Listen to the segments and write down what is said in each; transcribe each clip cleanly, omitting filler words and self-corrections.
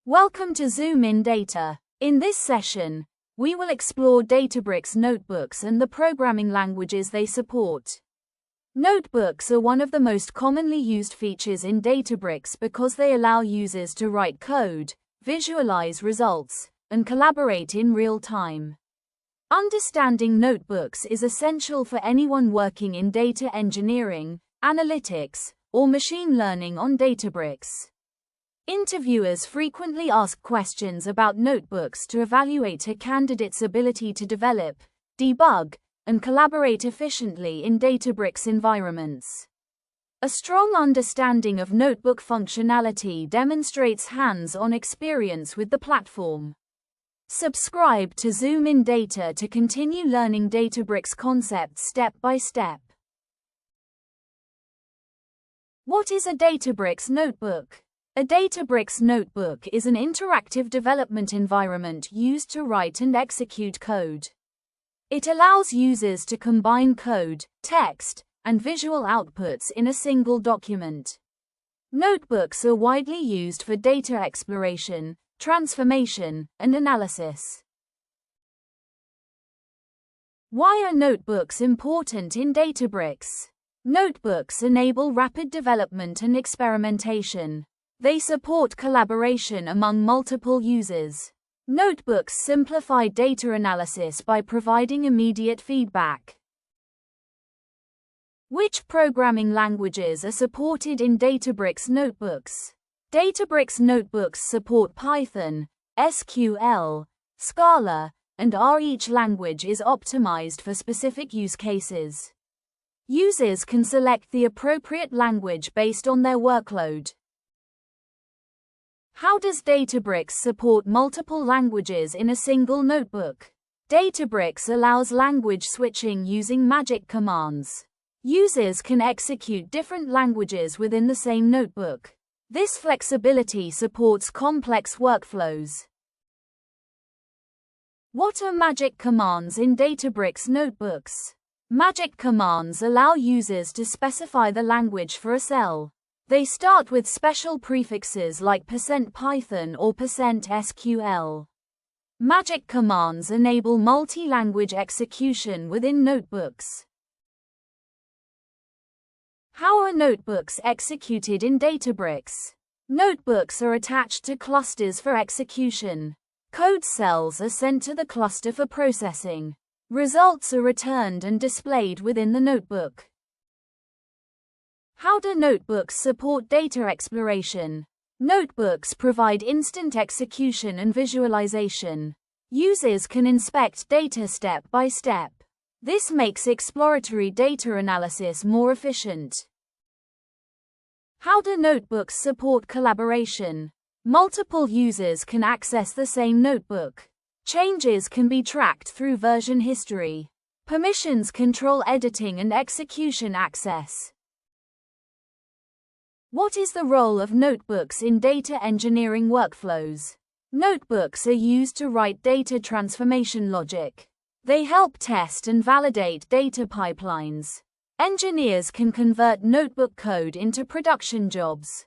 Welcome to Zoom in Data. In this session, we will explore Databricks notebooks and the programming languages they support. Notebooks are one of the most commonly used features in Databricks because they allow users to write code, visualize results, and collaborate in real time. Understanding notebooks is essential for anyone working in data engineering, analytics, or machine learning on Databricks. Interviewers frequently ask questions about notebooks to evaluate a candidate's ability to develop, debug, and collaborate efficiently in Databricks environments. A strong understanding of notebook functionality demonstrates hands-on experience with the platform. Subscribe to Zoom in Data to continue learning Databricks concepts step by step. What is a Databricks notebook? A Databricks notebook is an interactive development environment used to write and execute code. It allows users to combine code, text, and visual outputs in a single document. Notebooks are widely used for data exploration, transformation, and analysis. Why are notebooks important in Databricks? Notebooks enable rapid development and experimentation. They support collaboration among multiple users. Notebooks simplify data analysis by providing immediate feedback. Which programming languages are supported in Databricks notebooks? Databricks notebooks support Python, SQL, Scala, and R. Each language is optimized for specific use cases. Users can select the appropriate language based on their workload. How does Databricks support multiple languages in a single notebook? Databricks allows language switching using magic commands. Users can execute different languages within the same notebook. This flexibility supports complex workflows. What are magic commands in Databricks notebooks? Magic commands allow users to specify the language for a cell. They start with special prefixes like %Python or %SQL. Magic commands enable multi-language execution within notebooks. How are notebooks executed in Databricks? Notebooks are attached to clusters for execution. Code cells are sent to the cluster for processing. Results are returned and displayed within the notebook. How do notebooks support data exploration? Notebooks provide instant execution and visualization. Users can inspect data step by step. This makes exploratory data analysis more efficient. How do notebooks support collaboration? Multiple users can access the same notebook. Changes can be tracked through version history. Permissions control editing and execution access. What is the role of notebooks in data engineering workflows? Notebooks are used to write data transformation logic. They help test and validate data pipelines. Engineers can convert notebook code into production jobs.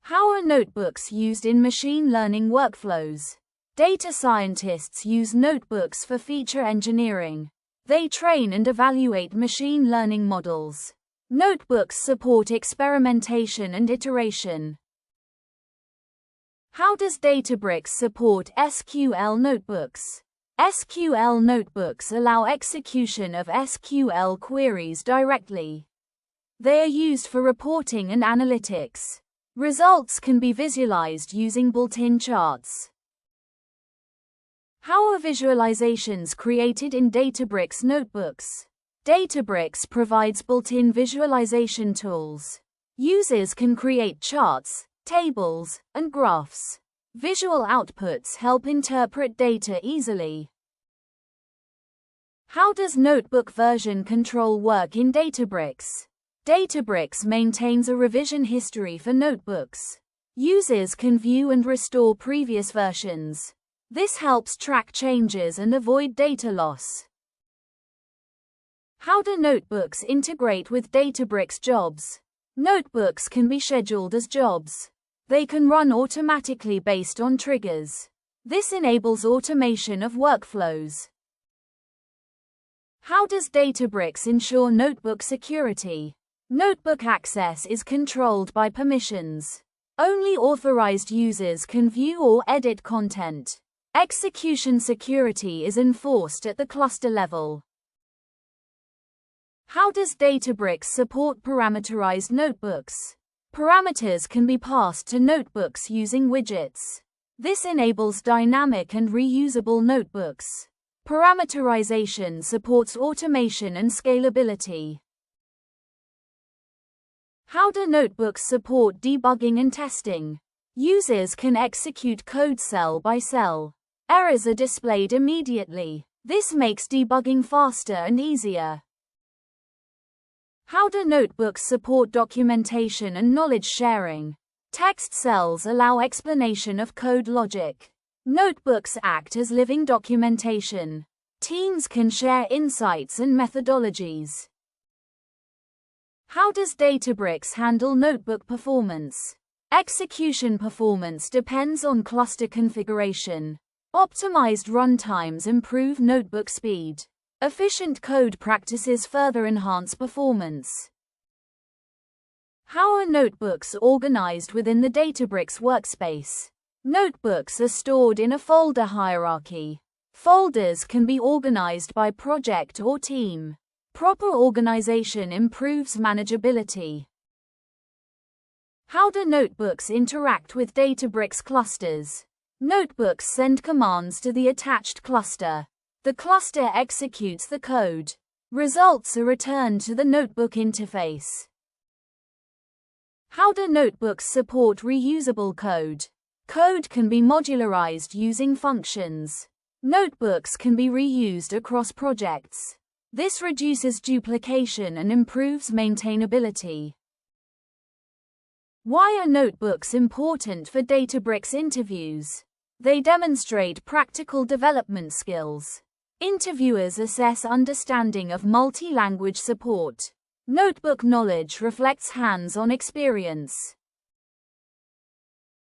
How are notebooks used in machine learning workflows? Data scientists use notebooks for feature engineering. They train and evaluate machine learning models. Notebooks support experimentation and iteration. How does Databricks support SQL notebooks? SQL notebooks allow execution of SQL queries directly. They are used for reporting and analytics. Results can be visualized using built-in charts. How are visualizations created in Databricks notebooks? Databricks provides built-in visualization tools. Users can create charts, tables, and graphs. Visual outputs help interpret data easily. How does notebook version control work in Databricks? Databricks maintains a revision history for notebooks. Users can view and restore previous versions. This helps track changes and avoid data loss. How do notebooks integrate with Databricks jobs? Notebooks can be scheduled as jobs. They can run automatically based on triggers. This enables automation of workflows. How does Databricks ensure notebook security? Notebook access is controlled by permissions. Only authorized users can view or edit content. Execution security is enforced at the cluster level. How does Databricks support parameterized notebooks? Parameters can be passed to notebooks using widgets. This enables dynamic and reusable notebooks. Parameterization supports automation and scalability. How do notebooks support debugging and testing? Users can execute code cell by cell. Errors are displayed immediately. This makes debugging faster and easier. How do notebooks support documentation and knowledge sharing? Text cells allow explanation of code logic. Notebooks act as living documentation. Teams can share insights and methodologies. How does Databricks handle notebook performance? Execution performance depends on cluster configuration. Optimized runtimes improve notebook speed. Efficient code practices further enhance performance. How are notebooks organized within the Databricks workspace? Notebooks are stored in a folder hierarchy. Folders can be organized by project or team. Proper organization improves manageability. How do notebooks interact with Databricks clusters? Notebooks send commands to the attached cluster. The cluster executes the code. Results are returned to the notebook interface. How do notebooks support reusable code? Code can be modularized using functions. Notebooks can be reused across projects. This reduces duplication and improves maintainability. Why are notebooks important for Databricks interviews? They demonstrate practical development skills. Interviewers assess understanding of multi-language support. Notebook knowledge reflects hands-on experience.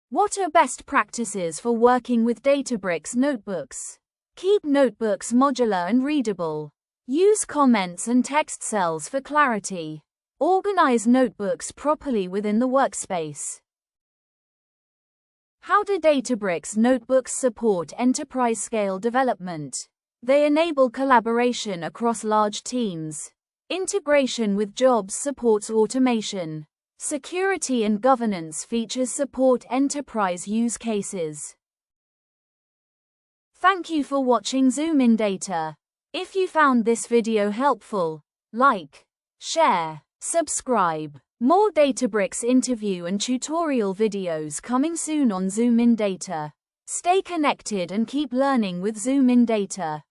What are best practices for working with Databricks notebooks? Keep notebooks modular and readable. Use comments and text cells for clarity. Organize notebooks properly within the workspace. How do Databricks notebooks support enterprise-scale development? They enable collaboration across large teams. Integration with jobs supports automation. Security and governance features support enterprise use cases. Thank you for watching Zoom in Data. If you found this video helpful, like, share, subscribe. More Databricks interview and tutorial videos coming soon on Zoom in Data. Stay connected and keep learning with Zoom in Data.